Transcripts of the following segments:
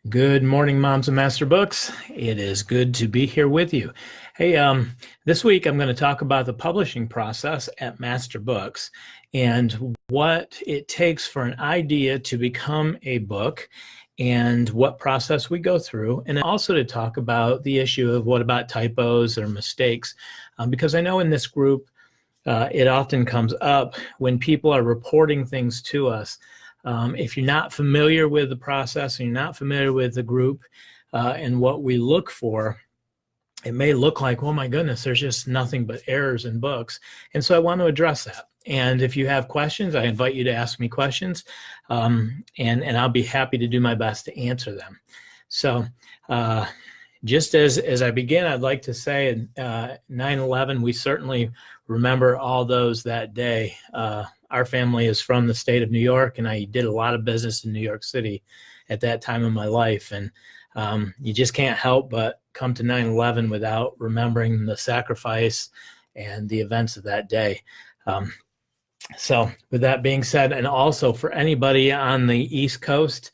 Good morning, moms and master books. It is good to be here with you. Hey, this week I'm going to talk about the publishing process at Master Books and what it takes for an idea to become a book and what process we go through, and also to talk about the issue of what about typos or mistakes, because I know in this group it often comes up when people are reporting things to us. If you're not familiar with the process and you're not familiar with the group and what we look for, it may look like, oh my goodness, there's just nothing but errors in books. And so I want to address that. And if you have questions, I invite you to ask me questions, and I'll be happy to do my best to answer them. So just as I begin, I'd like to say 9/11, we certainly remember all those that day. Our family is from the state of New York, and I did a lot of business in New York City at that time in my life. And you just can't help but come to 9/11 without remembering the sacrifice and the events of that day. So with that being said, and also for anybody on the East Coast,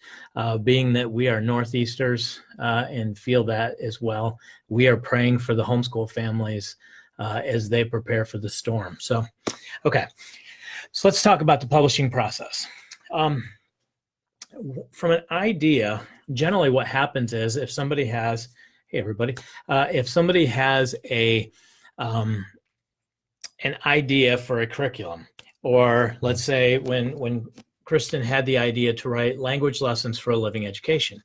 being that we are Northeasters and feel that as well, we are praying for the homeschool families as they prepare for the storm. So, okay. So let's talk about the publishing process. From an idea, generally what happens is if somebody has, hey everybody, if somebody has an idea for a curriculum, or let's say when Kristen had the idea to write language lessons for a living education,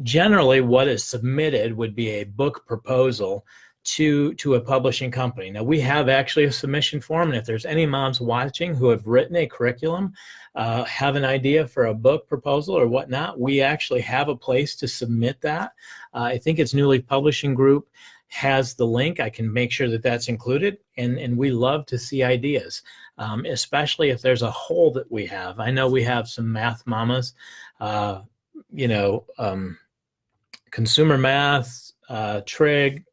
generally what is submitted would be a book proposal to a publishing company. Now we have actually a submission form, and if there's any moms watching who have written a curriculum, have an idea for a book proposal or whatnot, we actually have a place to submit that. I think it's New Leaf Publishing Group has the link. I can make sure that that's included, and we love to see ideas, especially if there's a hole that we have. I know we have some math mamas, consumer math, trig,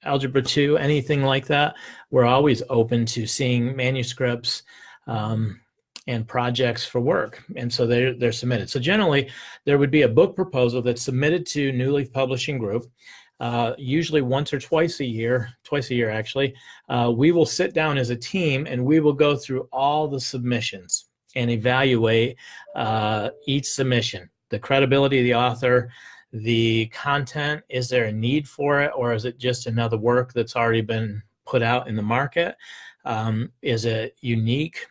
Algebra 2, anything like that. We're always open to seeing manuscripts and projects for work. And so they're submitted. So generally, there would be a book proposal that's submitted to New Leaf Publishing Group, usually once or twice a year actually. We will sit down as a team and we will go through all the submissions and evaluate each submission, the credibility of the author, the content, is there a need for it, or is it just another work that's already been put out in the market? Is it unique?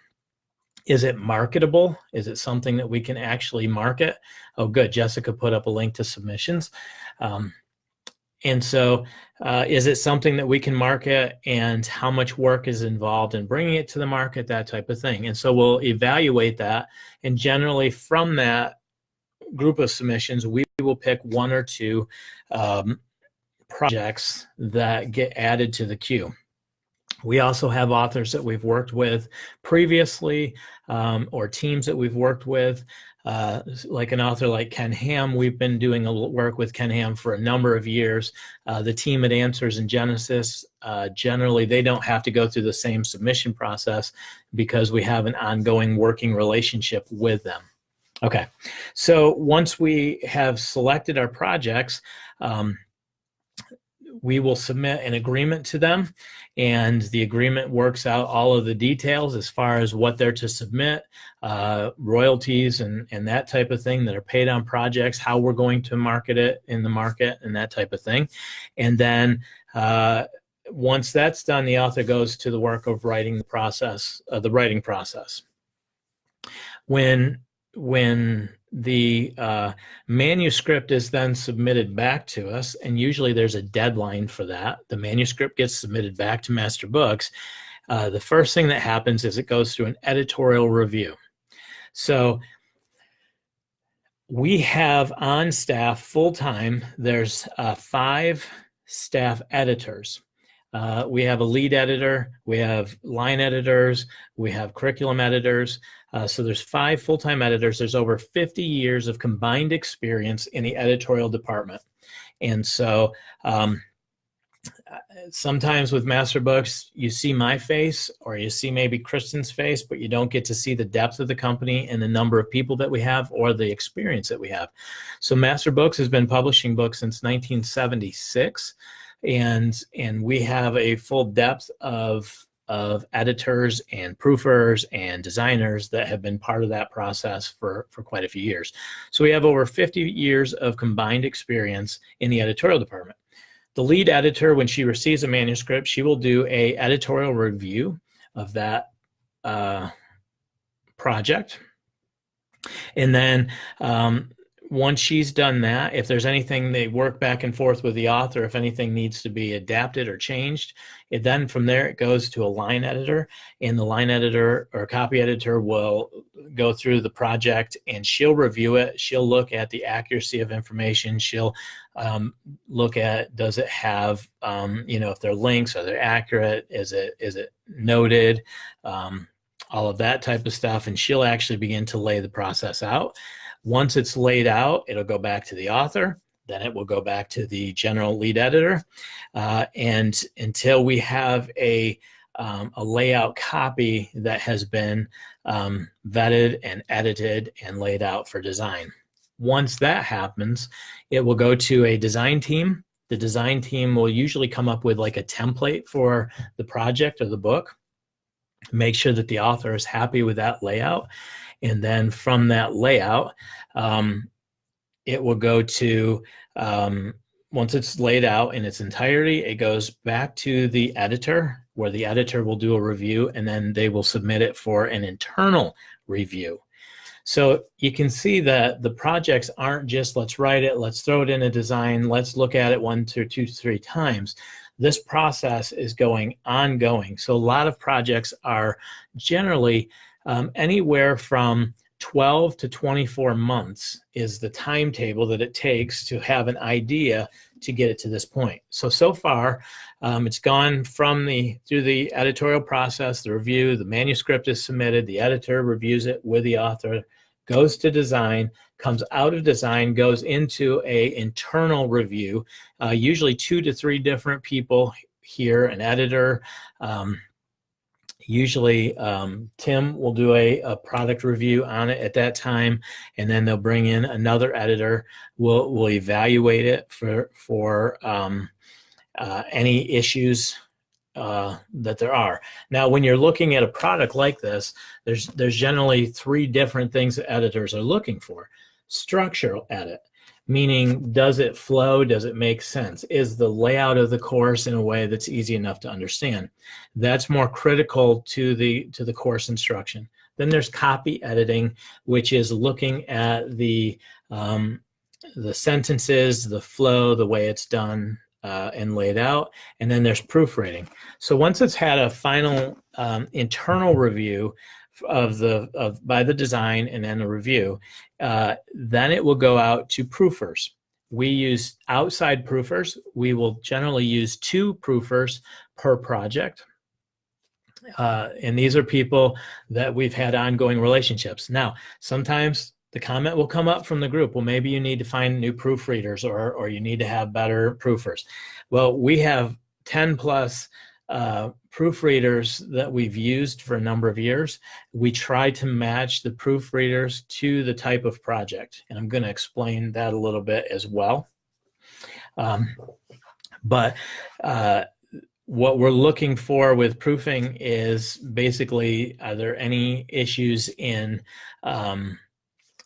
Is it marketable? Is it something that we can actually market? Oh, good. Jessica put up a link to submissions. And so is it something that we can market, and how much work is involved in bringing it to the market, that type of thing. And so we'll evaluate that. And generally from that group of submissions, we will pick one or two projects that get added to the queue. We also have authors that we've worked with previously, or teams that we've worked with, like an author like Ken Ham. We've been doing work with Ken Ham for a number of years. The team at Answers and Genesis, generally they don't have to go through the same submission process because we have an ongoing working relationship with them. Okay, so once we have selected our projects, we will submit an agreement to them, and the agreement works out all of the details as far as what they're to submit, royalties and that type of thing that are paid on projects, how we're going to market it in the market, and that type of thing. And then once that's done, the author goes to the work of writing the process, the writing process. When the manuscript is then submitted back to us, and usually there's a deadline for that, the manuscript gets submitted back to Master Books, the first thing that happens is it goes through an editorial review. So we have on staff full-time, there's 5 staff editors. We have a lead editor, we have line editors, we have curriculum editors. So there's 5 full-time editors. There's over 50 years of combined experience in the editorial department. And so Sometimes with master books, you see my face or you see maybe Kristen's face, but you don't get to see the depth of the company and the number of people that we have or the experience that we have. So Master Books has been publishing books since 1976, and we have a full depth of editors and proofers and designers that have been part of that process for quite a few years. So we have over 50 years of combined experience in the editorial department. The lead editor, when she receives a manuscript, she will do an editorial review of that project. And then once she's done that, if there's anything, they work back and forth with the author, if anything needs to be adapted or changed, then from there it goes to a line editor, and the line editor or copy editor will go through the project and she'll review it. She'll look at the accuracy of information. She'll look at, does it have, if they're links, are they accurate? Is it noted? All of that type of stuff. And she'll actually begin to lay the process out. Once it's laid out, it'll go back to the author. Then it will go back to the general lead editor. And until we have a layout copy that has been vetted and edited and laid out for design. Once that happens, it will go to a design team. The design team will usually come up with like a template for the project or the book. Make sure that the author is happy with that layout. And then from that layout, it will go to, once it's laid out in its entirety, it goes back to the editor, where the editor will do a review, and then they will submit it for an internal review. So you can see that the projects aren't just, let's write it, let's throw it in a design, let's look at it 1 to 2 to 3 times. This process is ongoing. So a lot of projects are generally anywhere from 12 to 24 months is the timetable that it takes to have an idea to get it to this point. So far, it's gone through the editorial process, the review, the manuscript is submitted, the editor reviews it with the author, goes to design, comes out of design, goes into an internal review, usually 2 to 3 different people here, an editor. Usually Tim will do a product review on it at that time, and then they'll bring in another editor. We'll evaluate it for any issues that there are. Now, when you're looking at a product like this, there's generally 3 different things that editors are looking for. Structural edit, meaning does it flow? Does it make sense? Is the layout of the course in a way that's easy enough to understand? That's more critical to the course instruction. Then there's copy editing, which is looking at the sentences, the flow, the way it's done and laid out. And then there's proofreading. So once it's had a final internal review by the design and then a review, then it will go out to proofers. We use outside proofers. We will generally use 2 proofers per project. And these are people that we've had ongoing relationships. Now, sometimes the comment will come up from the group, well, maybe you need to find new proofreaders or you need to have better proofers. Well, we have 10 plus proofreaders that we've used for a number of years. We try to match the proofreaders to the type of project, and I'm going to explain that a little bit as well. But what we're looking for with proofing is basically, are there any issues in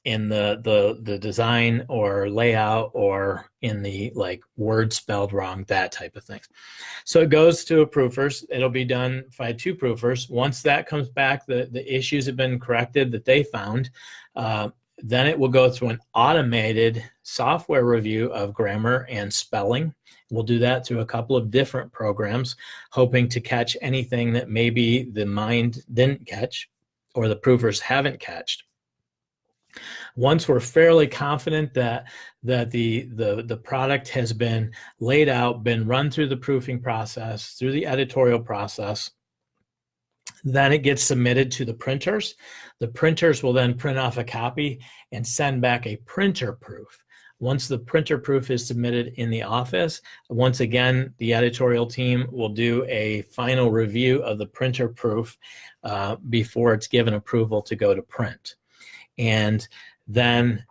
the design or layout or in the word spelled wrong, that type of thing. So it goes to a proofers. It'll be done by 2 proofers. Once that comes back, the issues have been corrected that they found, then it will go through an automated software review of grammar and spelling. We'll do that through a couple of different programs, hoping to catch anything that maybe the mind didn't catch or the proofers haven't catched. Once we're fairly confident that the product has been laid out, been run through the proofing process, through the editorial process, Then it gets submitted to the printers. The printers will then print off a copy and send back a printer proof. Once the printer proof is submitted in the office, once again, the editorial team will do a final review of the printer proof before it's given approval to go to print. And then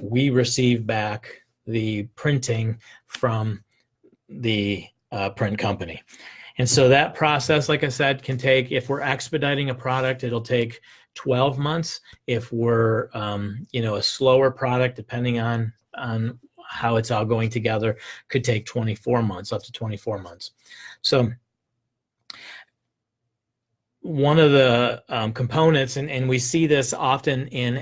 we receive back the printing from the print company. And so that process, like I said, can take, if we're expediting a product, it'll take 12 months. If we're, a slower product, depending on how it's all going together, could take 24 months, up to 24 months. So one of the components, and we see this often in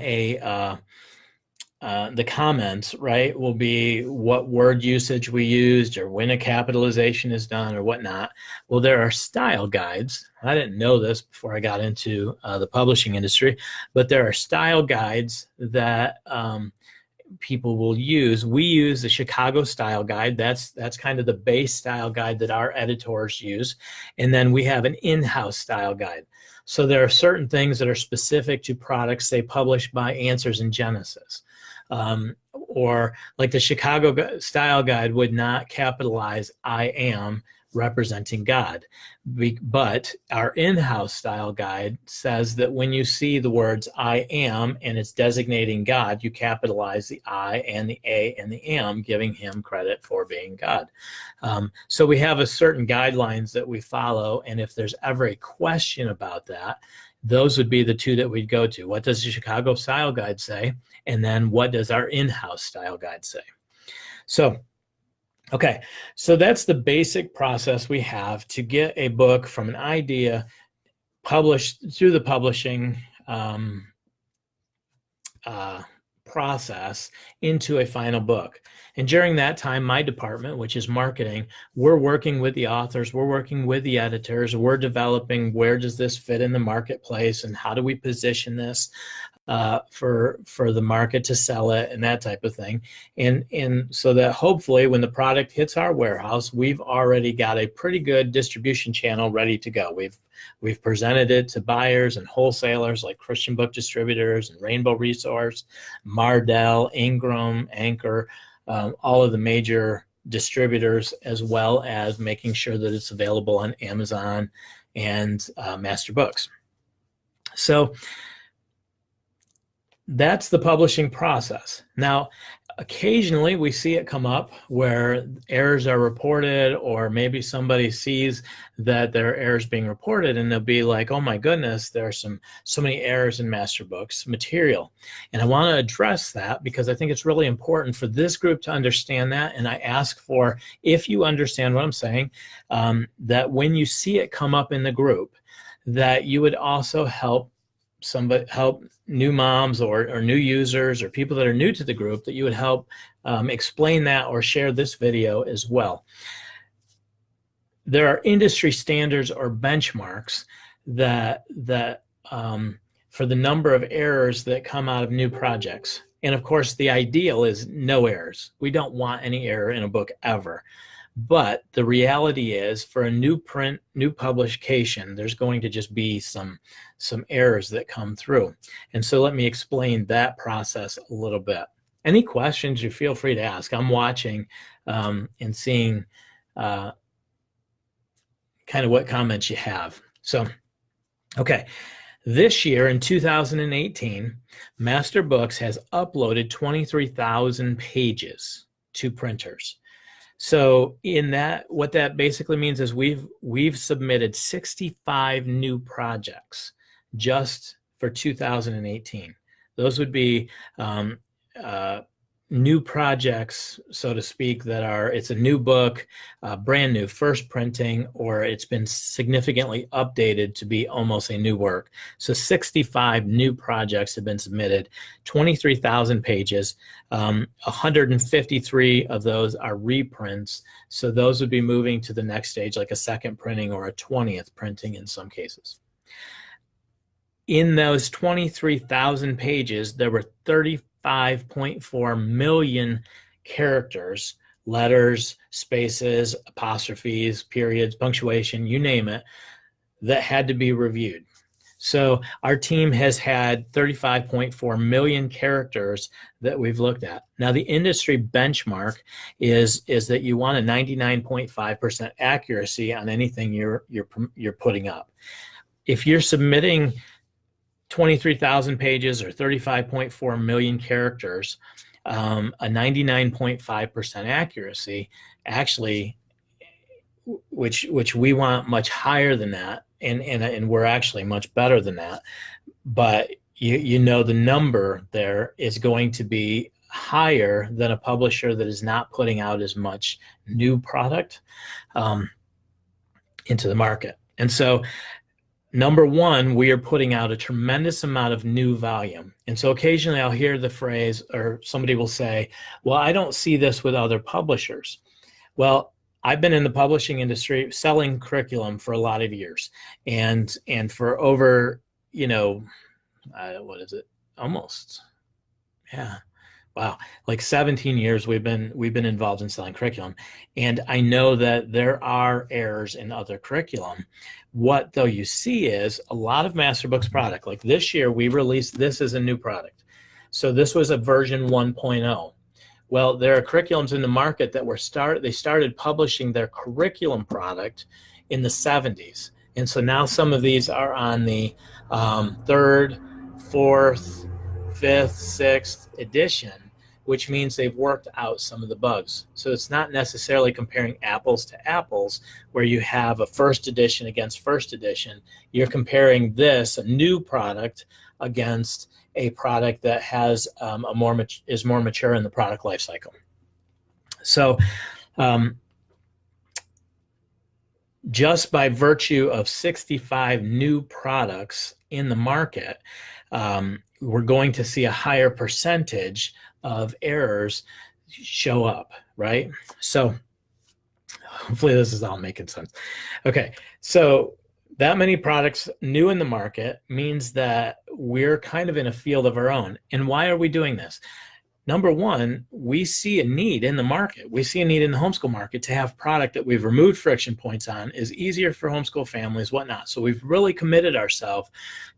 the comments, right, will be what word usage we used or when a capitalization is done or whatnot. Well, there are style guides. I didn't know this before I got into the publishing industry, but there are style guides that people will use. We use the Chicago Style Guide. That's kind of the base style guide that our editors use. And then we have an in-house style guide. So there are certain things that are specific to products, say, published by Answers in Genesis. Or like the Chicago Style Guide would not capitalize I am representing God. But our in-house style guide says that when you see the words I am and it's designating God, you capitalize the I and the A and the am, giving him credit for being God. So we have a certain guidelines that we follow, and if there's ever a question about that, those would be the two that we'd go to. What does the Chicago Style Guide say? And then what does our in-house style guide say? So, okay, so that's the basic process we have to get a book from an idea published through the publishing process into a final book. And during that time, my department, which is marketing, we're working with the authors, we're working with the editors, we're developing where does this fit in the marketplace and how do we position this for the market to sell it and that type of thing. And so that hopefully when the product hits our warehouse, we've already got a pretty good distribution channel ready to go. We've presented it to buyers and wholesalers like Christian Book Distributors and Rainbow Resource, Mardel, Ingram, Anchor, all of the major distributors, as well as making sure that it's available on Amazon and Master Books. So that's the publishing process. Now, occasionally we see it come up where errors are reported, or maybe somebody sees that there are errors being reported and they'll be like, oh my goodness, there are so many errors in Master Books material. And I want to address that because I think it's really important for this group to understand that. And I ask for, if you understand what I'm saying, that when you see it come up in the group, that you would also help new moms or new users or people that are new to the group, that you would help explain that or share this video as well. There are industry standards or benchmarks that for the number of errors that come out of new projects. And of course, the ideal is no errors. We don't want any error in a book ever. But the reality is, for a new print, new publication, there's going to just be some errors that come through. And so let me explain that process a little bit. Any questions, you feel free to ask. I'm watching and seeing kind of what comments you have. So, okay. This year, in 2018, Master Books has uploaded 23,000 pages to printers. So in that, what that basically means is we've submitted 65 new projects just for 2018. Those would be new projects, so to speak, that are, it's a new book, brand new, first printing, or it's been significantly updated to be almost a new work. So 65 new projects have been submitted, 23,000 pages, 153 of those are reprints. So those would be moving to the next stage, like a second printing or a 20th printing in some cases. In those 23,000 pages, there were 35.4 million characters, letters, spaces, apostrophes, periods, punctuation, you name it, that had to be reviewed. So our team has had 35.4 million characters that we've looked at. Now the industry benchmark is that you want a 99.5% accuracy on anything you're putting up. If you're submitting 23,000 pages or 35.4 million characters, a 99.5% accuracy, actually, which we want much higher than that, and we're actually much better than that. But you know the number there is going to be higher than a publisher that is not putting out as much new product into the market. And so number one, we are putting out a tremendous amount of new volume. And so occasionally I'll hear the phrase, or somebody will say, well, I don't see this with other publishers. Well, I've been in the publishing industry selling curriculum for a lot of years, and for over, what is it? Almost, yeah. Wow, like 17 years we've been involved in selling curriculum, and I know that there are errors in other curriculum. What though you see is a lot of Masterbooks product, like this year we released this as a new product. So this was a version 1.0. Well, there are curriculums in the market that they started publishing their curriculum product in the 70s. And so now some of these are on the third, fourth, fifth, sixth edition, which means they've worked out some of the bugs. So it's not necessarily comparing apples to apples where you have a first edition against first edition. You're comparing this, a new product, against a product that has is more mature in the product life cycle. So just by virtue of 65 new products in the market, we're going to see a higher percentage of errors show up, right? So hopefully this is all making sense. Okay, so that many products new in the market means that we're kind of in a field of our own. And why are we doing this? Number one, we see a need in the market. We see a need in the homeschool market to have product that we've removed friction points on, is easier for homeschool families, whatnot. So we've really committed ourselves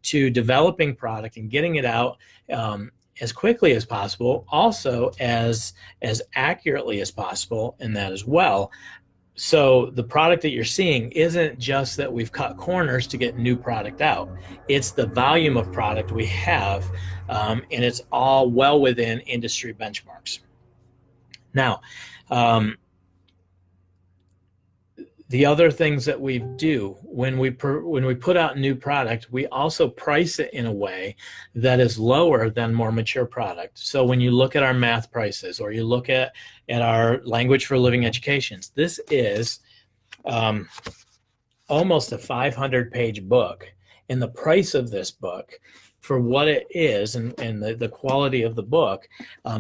to developing product and getting it out as quickly as possible, also as accurately as possible in that as well. So the product that you're seeing isn't just that we've cut corners to get new product out. It's the volume of product we have, and it's all well within industry benchmarks. Now, the other things that we do when we put out new product, we also price it in a way that is lower than more mature product. So when you look at our math prices, or you look at our language for living educations, this is almost a 500-page book, and the price of this book, for what it is and the quality of the book,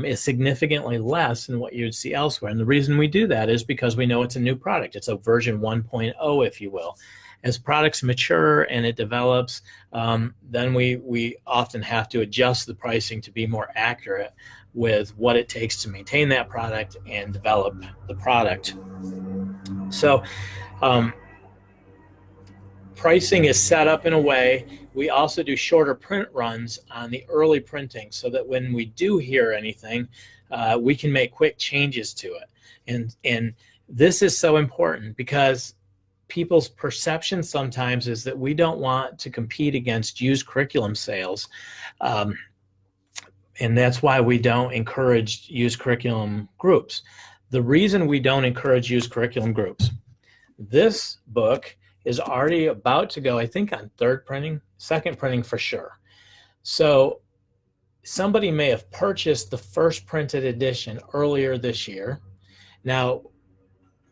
is significantly less than what you'd see elsewhere. And the reason we do that is because we know it's a new product. It's a version 1.0, if you will. As products mature and it develops, then we often have to adjust the pricing to be more accurate with what it takes to maintain that product and develop the product. So pricing is set up in a way. We also do shorter print runs on the early printing so that when we do hear anything, we can make quick changes to it. And this is so important because people's perception sometimes is that we don't want to compete against used curriculum sales. And that's why we don't encourage used curriculum groups. The reason we don't encourage used curriculum groups, this book is already about to go, I think, on third printing, second printing for sure. So somebody may have purchased the first printed edition earlier this year. Now,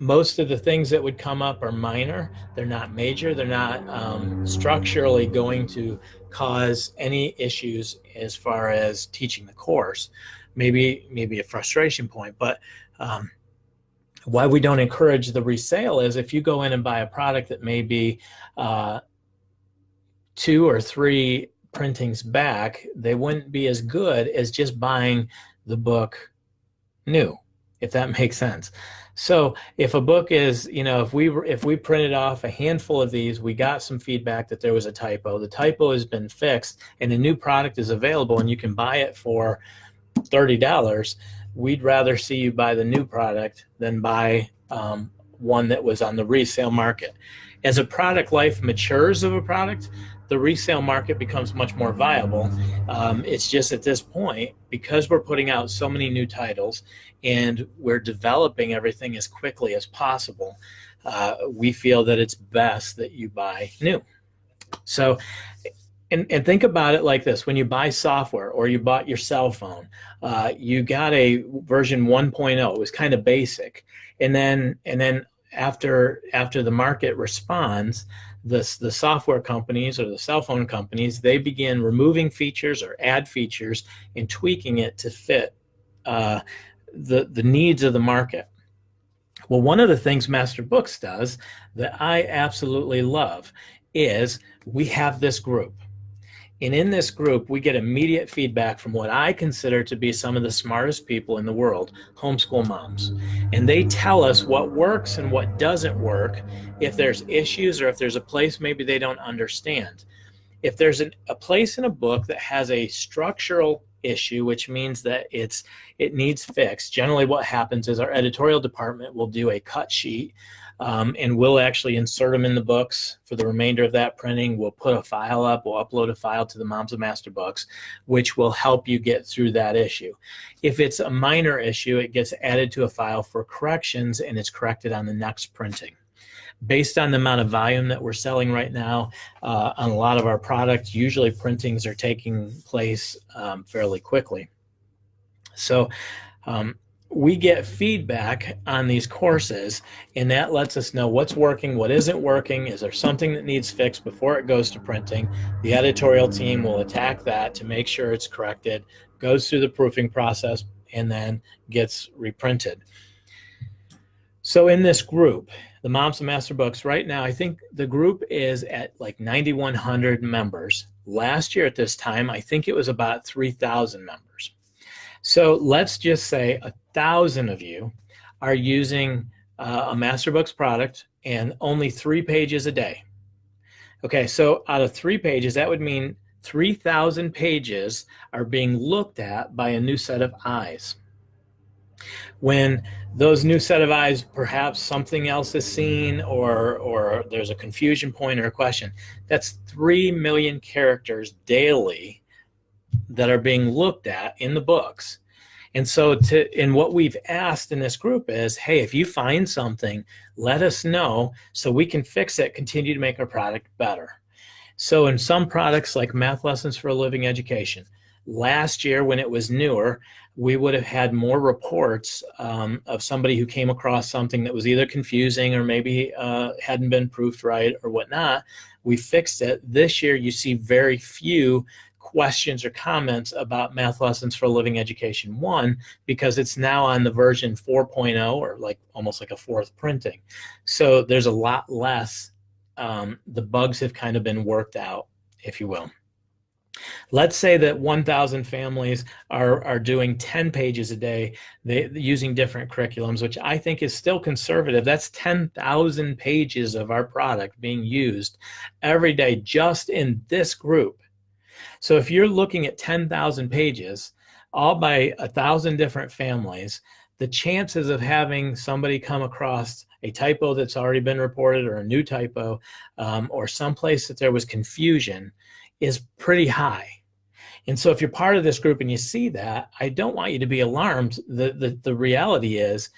most of the things that would come up are minor. They're not major. They're not structurally going to cause any issues as far as teaching the course. Maybe a frustration point, but why we don't encourage the resale is if you go in and buy a product that may be 2 or 3 printings back, they wouldn't be as good as just buying the book new. if that makes sense. So if a book is, if we printed off a handful of these, we got some feedback that there was a typo. The typo has been fixed and a new product is available and you can buy it for $30. We'd rather see you buy the new product than buy one that was on the resale market. As a product life matures of a product, the resale market becomes much more viable. It's just at this point, because we're putting out so many new titles and we're developing everything as quickly as possible, we feel that it's best that you buy new. So, and think about it like this: when you buy software or you bought your cell phone, you got a version 1.0. It was kind of basic, and then after the market responds, the software companies or the cell phone companies, they begin removing features or add features and tweaking it to fit the needs of the market. Well, one of the things Master Books does that I absolutely love is we have this group. And in this group, we get immediate feedback from what I consider to be some of the smartest people in the world, homeschool moms. And they tell us what works and what doesn't work, if there's issues or if there's a place maybe they don't understand. If there's a place in a book that has a structural issue, which means that it needs fixed, generally what happens is our editorial department will do a cut sheet, and we'll actually insert them in the books for the remainder of that printing. We'll put a file up, we'll upload a file to the Moms of Master Books, which will help you get through that issue. If it's a minor issue, it gets added to a file for corrections and it's corrected on the next printing. Based on the amount of volume that we're selling right now on a lot of our products, usually printings are taking place fairly quickly. So we get feedback on these courses, and that lets us know what's working, what isn't working. Is there something that needs fixed before it goes to printing? The editorial team will attack that to make sure it's corrected, goes through the proofing process, and then gets reprinted. So in this group, the Moms of Master Books, right now, I think the group is at like 9,100 members. Last year at this time, I think it was about 3,000 members. So let's just say 1,000 of you are using a Master Books product and only 3 pages a day. Okay, so out of 3 pages, that would mean 3,000 pages are being looked at by a new set of eyes. When those new set of eyes, perhaps something else is seen or there's a confusion point or a question, that's 3 million characters daily that are being looked at in the books. And so what we've asked in this group is, hey, if you find something, let us know so we can fix it, continue to make our product better. So in some products like Math Lessons for a Living Education, last year when it was newer, we would have had more reports of somebody who came across something that was either confusing or maybe hadn't been proofed right or whatnot. We fixed it. This year you see very few questions or comments about Math Lessons for a Living Education 1 because it's now on the version 4.0 or like almost like a 4th printing. So there's a lot less. The bugs have kind of been worked out, if you will. Let's say that 1,000 families are doing 10 pages a day using different curriculums, which I think is still conservative. That's 10,000 pages of our product being used every day just in this group. So if you're looking at 10,000 pages, all by 1,000 different families, the chances of having somebody come across a typo that's already been reported or a new typo or someplace that there was confusion is pretty high. And so if you're part of this group and you see that, I don't want you to be alarmed. The reality is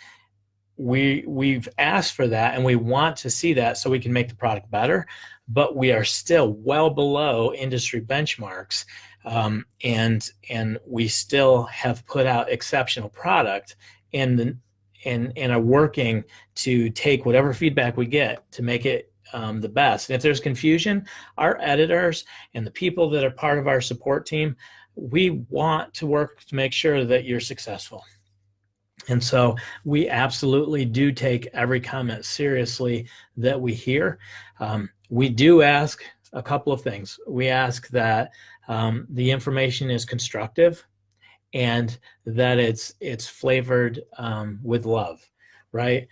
we've asked for that and we want to see that so we can make the product better, but we are still well below industry benchmarks, and we still have put out exceptional product and are working to take whatever feedback we get to make it the best. And if there's confusion, our editors and the people that are part of our support team, we want to work to make sure that you're successful. And so we absolutely do take every comment seriously that we hear. We do ask a couple of things. We ask that the information is constructive and that it's flavored with love, right?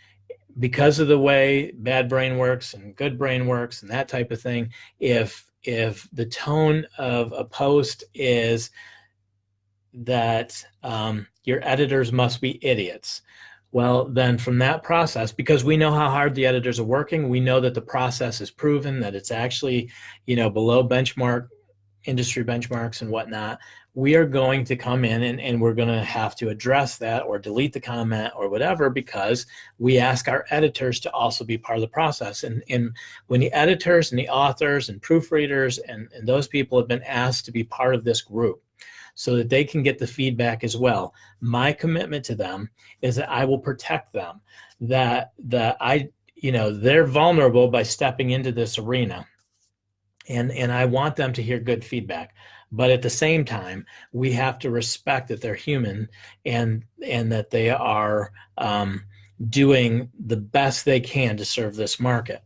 Because of the way bad brain works and good brain works and that type of thing, if the tone of a post is that your editors must be idiots, well, then from that process, because we know how hard the editors are working, we know that the process is proven, that it's actually, below benchmark, industry benchmarks and whatnot, we are going to come in and we're going to have to address that or delete the comment or whatever, because we ask our editors to also be part of the process. And when the editors and the authors and proofreaders and those people have been asked to be part of this group so that they can get the feedback as well, my commitment to them is that I will protect them, that they're vulnerable by stepping into this arena. And I want them to hear good feedback. But at the same time, we have to respect that they're human and that they are doing the best they can to serve this market.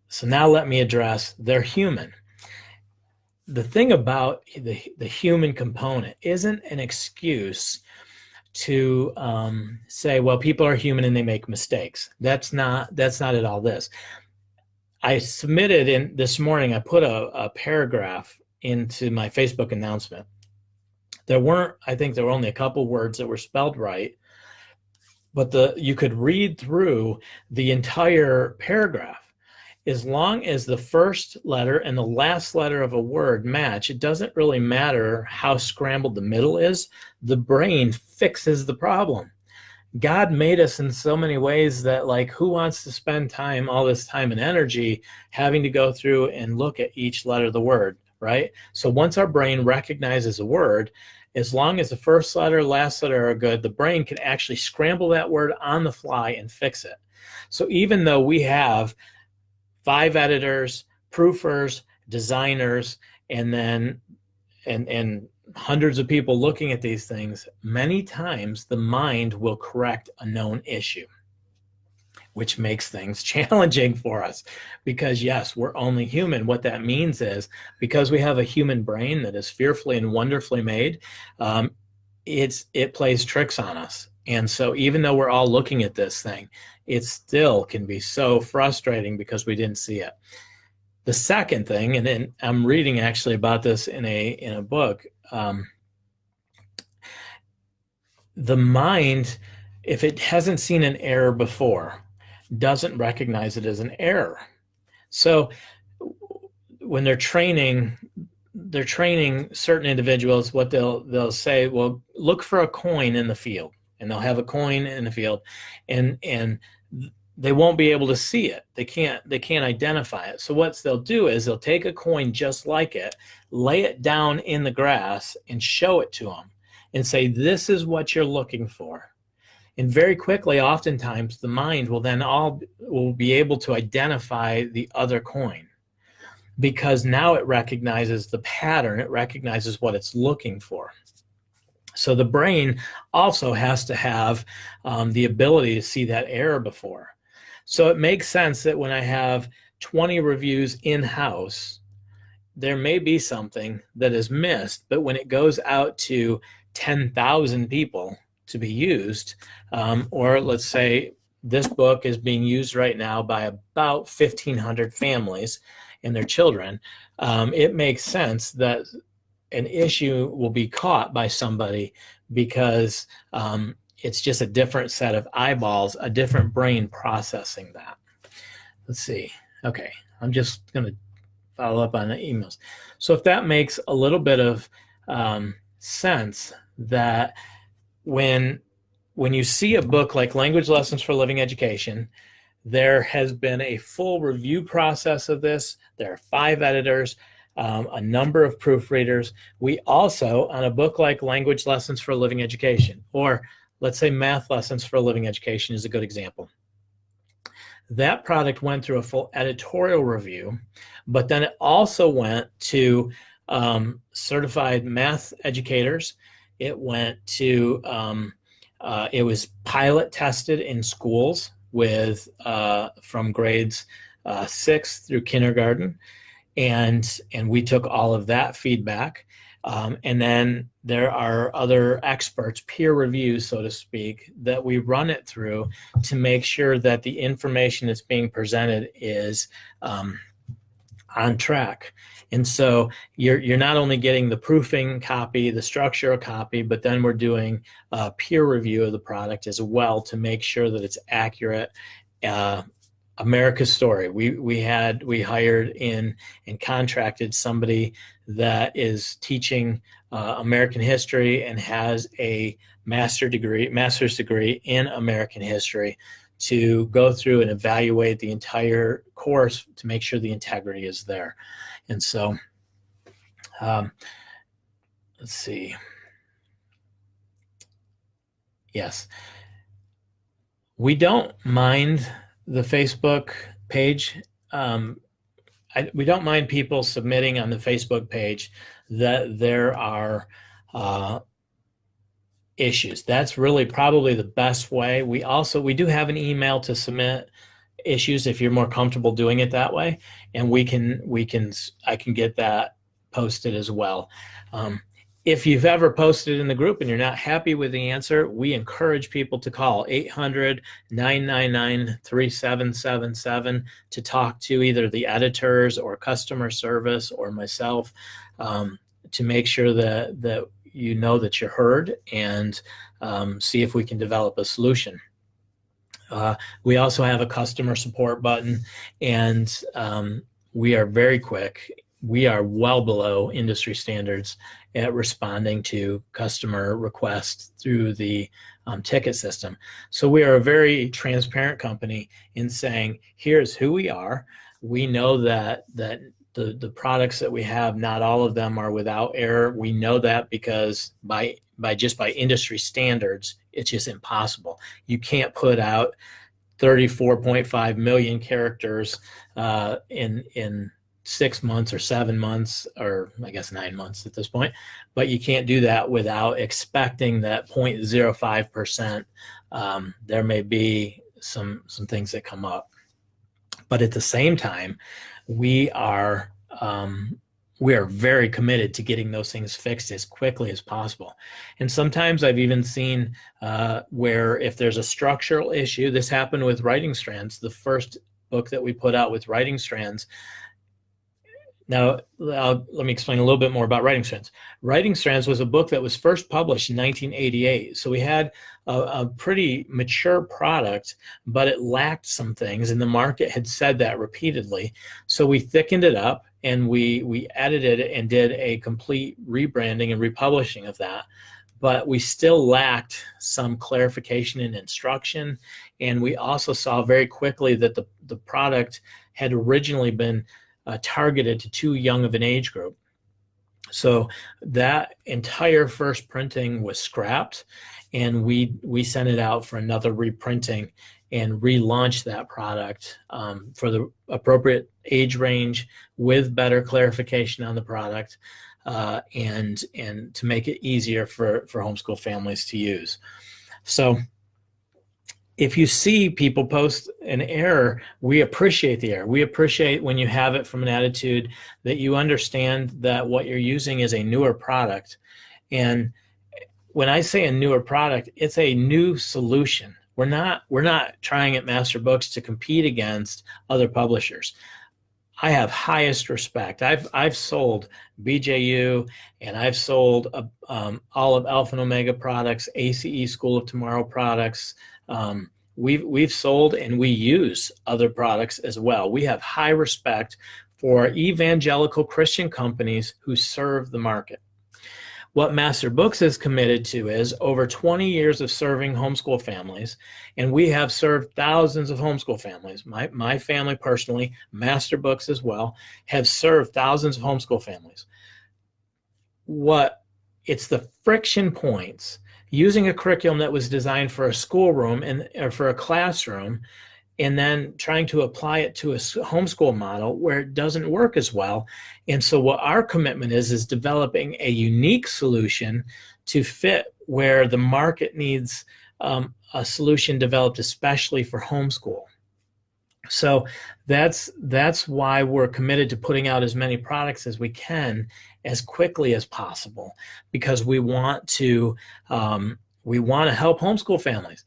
So now let me address they're human. The thing about the human component isn't an excuse to say, well, people are human and they make mistakes. That's not at all this. I submitted this morning, I put a paragraph into my Facebook announcement. I think there were only a couple words that were spelled right, but you could read through the entire paragraph. As long as the first letter and the last letter of a word match, it doesn't really matter how scrambled the middle is. The brain fixes the problem. God made us in so many ways that, like, who wants to spend all this time and energy having to go through and look at each letter of the word, right? So once our brain recognizes a word, as long as the first letter, last letter are good, the brain can actually scramble that word on the fly and fix it. So even though we have 5 editors, proofers, designers, and then and hundreds of people looking at these things, many times the mind will correct a known issue, which makes things challenging for us, because yes, we're only human. What that means is, because we have a human brain that is fearfully and wonderfully made, it plays tricks on us. And so even though we're all looking at this thing, it still can be so frustrating because we didn't see it. The second thing, and then I'm reading actually about this in a book, the mind, if it hasn't seen an error before, doesn't recognize it as an error. So when they're training certain individuals, what they'll say, well, look for a coin in the field, and they'll have a coin in the field, and they won't be able to see it. They can't identify it. So what they'll do is they'll take a coin just like it, lay it down in the grass, and show it to them and say, this is what you're looking for. And very quickly, oftentimes, the mind will be able to identify the other coin, because now it recognizes the pattern. It recognizes what it's looking for. So the brain also has to have the ability to see that error before. So it makes sense that when I have 20 reviews in-house, there may be something that is missed, but when it goes out to 10,000 people to be used, or let's say this book is being used right now by about 1,500 families and their children, it makes sense that an issue will be caught by somebody, because it's just a different set of eyeballs, a different brain processing that. Let's see. Okay, I'm just going to follow up on the emails. So if that makes a little bit of sense, that when you see a book like Language Lessons for Living Education, there has been a full review process of this. There are 5 editors, a number of proofreaders. We also, on a book like Language Lessons for Living Education, or let's say Math Lessons for Living Education is a good example. That product went through a full editorial review, but then it also went to certified math educators. It went to, it was pilot tested in schools with from grades 6 through kindergarten. And we took all of that feedback. And then there are other experts, peer reviews, so to speak, that we run it through to make sure that the information that's being presented is on track. And so you're not only getting the proofing copy, the structural copy, but then we're doing a peer review of the product as well to make sure that it's accurate. America's story. We hired in and contracted somebody that is teaching American history and has a master's degree in American history to go through and evaluate the entire course to make sure the integrity is there. And so, let's see. Yes, we don't mind the Facebook page. We don't mind people submitting on the Facebook page that there are issues. That's really probably the best way. We do have an email to submit issues if you're more comfortable doing it that way, and I can get that posted as well. If you've ever posted in the group and you're not happy with the answer, we encourage people to call 800-999-3777 to talk to either the editors or customer service or myself to make sure that you know that you're heard and see if we can develop a solution. We also have a customer support button, and we are very quick. We are well below industry standards at responding to customer requests through the ticket system. So we are a very transparent company in saying, here's who we are. We know that the products that we have, not all of them are without error. We know that because by industry standards, it's just impossible. You can't put out 34.5 million characters in 6 months or 7 months, or I guess 9 months at this point, but you can't do that without expecting that 0.05%. There may be some things that come up, but at the same time, we are very committed to getting those things fixed as quickly as possible. And sometimes I've even seen where if there's a structural issue, this happened with Writing Strands, the first book that we put out with Writing Strands. Now, let me explain a little bit more about Writing Strands. Writing Strands was a book that was first published in 1988. So we had a pretty mature product, but it lacked some things, and the market had said that repeatedly. So we thickened it up, and we edited it and did a complete rebranding and republishing of that. But we still lacked some clarification and instruction. And we also saw very quickly that the product had originally been targeted to too young of an age group. So that entire first printing was scrapped, and we sent it out for another reprinting and relaunched that product for the appropriate age range with better clarification on the product and to make it easier for homeschool families to use. So if you see people post an error, we appreciate the error. We appreciate when you have it from an attitude that you understand that what you're using is a newer product. And when I say a newer product, it's a new solution. We're not trying at Master Books to compete against other publishers. I have highest respect. I've sold BJU, and I've sold all of Alpha and Omega products, ACE School of Tomorrow products. We've sold and we use other products as well. We have high respect for evangelical Christian companies who serve the market. What Master Books is committed to is over 20 years of serving homeschool families, and we have served thousands of homeschool families. My family personally, Master Books as well, have served thousands of homeschool families. It's the friction points using a curriculum that was designed for a schoolroom or for a classroom, and then trying to apply it to a homeschool model where it doesn't work as well. And so what our commitment is developing a unique solution to fit where the market needs a solution developed especially for homeschool. So that's why we're committed to putting out as many products as we can as quickly as possible, because we want to help homeschool families.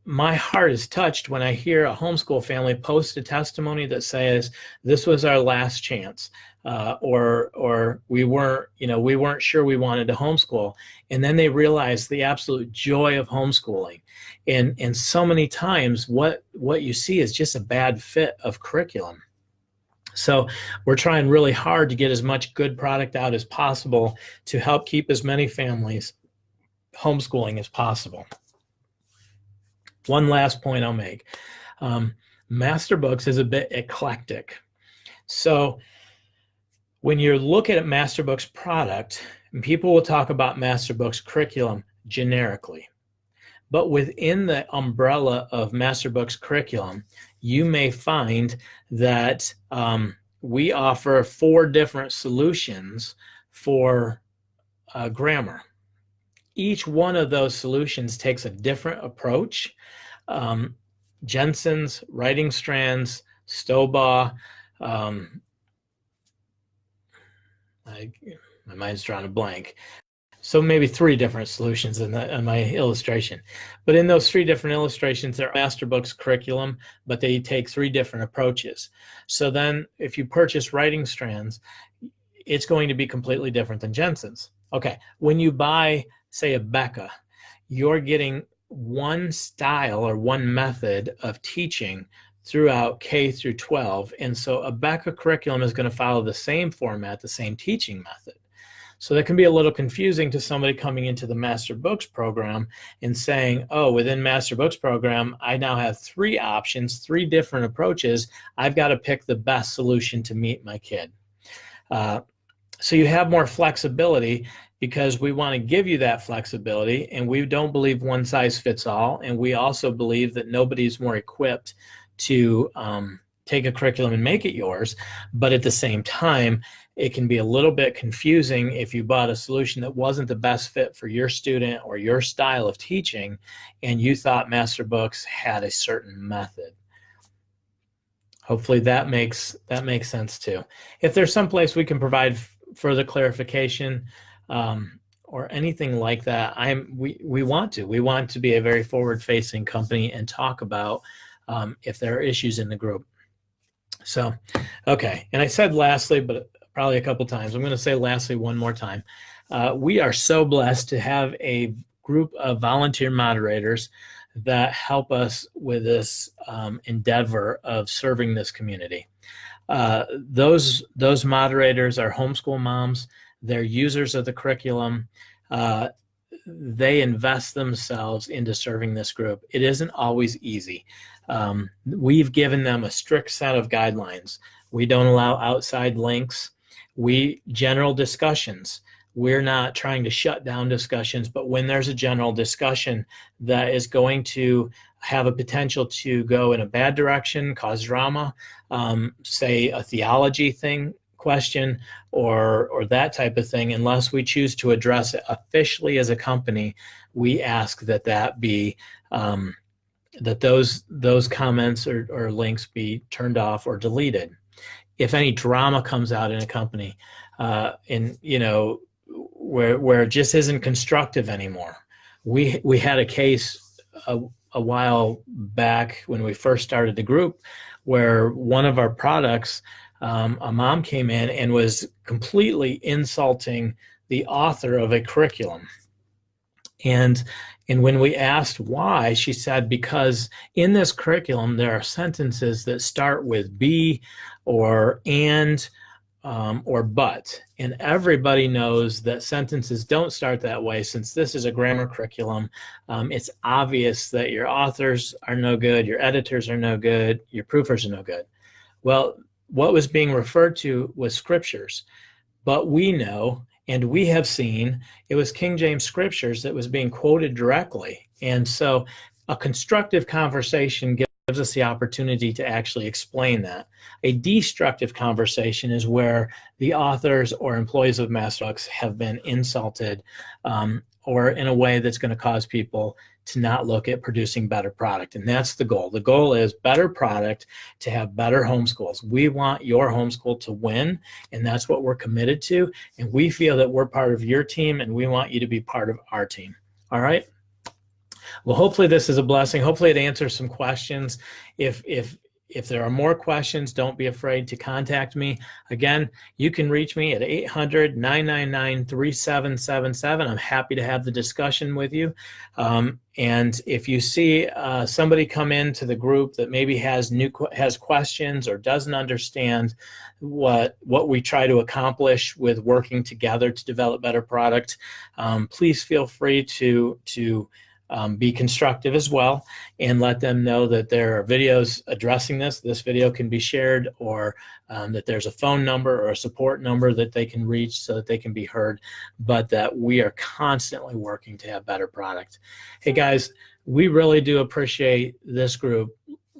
My heart is touched when I hear a homeschool family post a testimony that says this was our last chance, or we weren't sure we wanted to homeschool, and then they realize the absolute joy of homeschooling. And so many times what you see is just a bad fit of curriculum. So we're trying really hard to get as much good product out as possible to help keep as many families homeschooling as possible. One last point I'll make. Master Books is a bit eclectic. So when you look at Master Books product, people will talk about Master Books curriculum generically. But within the umbrella of Master Books curriculum, you may find that we offer 4 different solutions for grammar. Each one of those solutions takes a different approach. Jensen's, Writing Strands, Stobaugh, my mind's drawing a blank. So maybe 3 different solutions in my illustration. But in those 3 different illustrations, they're Master Books curriculum, but they take 3 different approaches. So then if you purchase Writing Strands, it's going to be completely different than Jensen's. Okay, when you buy, say, a Becca, you're getting one style or one method of teaching throughout K through 12. And so a Becca curriculum is going to follow the same format, the same teaching method. So that can be a little confusing to somebody coming into the Master Books program and saying, oh, within Master Books program, I now have 3 options, 3 different approaches. I've got to pick the best solution to meet my kid. So you have more flexibility, because we want to give you that flexibility, and we don't believe one size fits all. And we also believe that nobody's more equipped to take a curriculum and make it yours. But at the same time, it can be a little bit confusing if you bought a solution that wasn't the best fit for your student or your style of teaching, and you thought Master Books had a certain method. Hopefully that makes sense too. If there's some place we can provide further clarification or anything like that, we want to be a very forward-facing company and talk about if there are issues in the group. So, okay, and I said lastly, but probably a couple times. I'm going to say lastly one more time. We are so blessed to have a group of volunteer moderators that help us with this endeavor of serving this community. Those moderators are homeschool moms. They're users of the curriculum. They invest themselves into serving this group. It isn't always easy. We've given them a strict set of guidelines. We don't allow outside links. General discussions. We're not trying to shut down discussions, but when there's a general discussion that is going to have a potential to go in a bad direction, cause drama, say a theology question or that type of thing, unless we choose to address it officially as a company, we ask that be that those comments or links be turned off or deleted. If any drama comes out in a company, where it just isn't constructive anymore. We had a case a while back when we first started the group where one of our products, a mom came in and was completely insulting the author of a curriculum. And when we asked why, she said, because in this curriculum, there are sentences that start with be or and or but. And everybody knows that sentences don't start that way. Since this is a grammar curriculum, it's obvious that your authors are no good, your editors are no good, your proofers are no good. Well, what was being referred to was scriptures. But we know, and we have seen, it was King James scriptures that was being quoted directly. And so a constructive conversation gives us the opportunity to actually explain that. A destructive conversation is where the authors or employees of Master Books have been insulted or in a way that's going to cause people to not look at producing better product. And that's the goal. The goal is better product to have better homeschools. We want your homeschool to win, and that's what we're committed to. And we feel that we're part of your team, and we want you to be part of our team. All right? Well, hopefully this is a blessing. Hopefully it answers some questions. If there are more questions, don't be afraid to contact me. Again, you can reach me at 800-999-3777. I'm happy to have the discussion with you. And if you see somebody come into the group that maybe has questions or doesn't understand what we try to accomplish with working together to develop better product, please feel free to be constructive as well, and let them know that there are videos addressing this. This video can be shared, or that there's a phone number or a support number that they can reach so that they can be heard, but that we are constantly working to have better product. Hey guys, we really do appreciate this group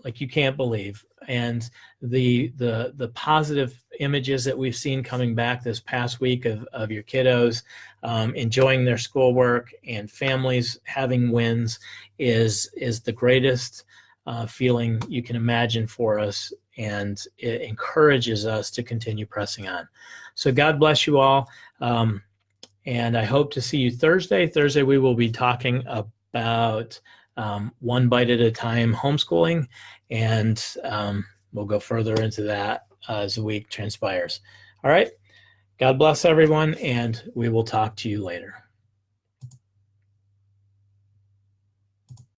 like you can't believe. And the positive images that we've seen coming back this past week of your kiddos enjoying their schoolwork and families having wins is the greatest feeling you can imagine for us, and it encourages us to continue pressing on. So God bless you all, and I hope to see you Thursday. Thursday we will be talking about one bite at a time homeschooling, and we'll go further into that as the week transpires. All right. God bless everyone, and we will talk to you later.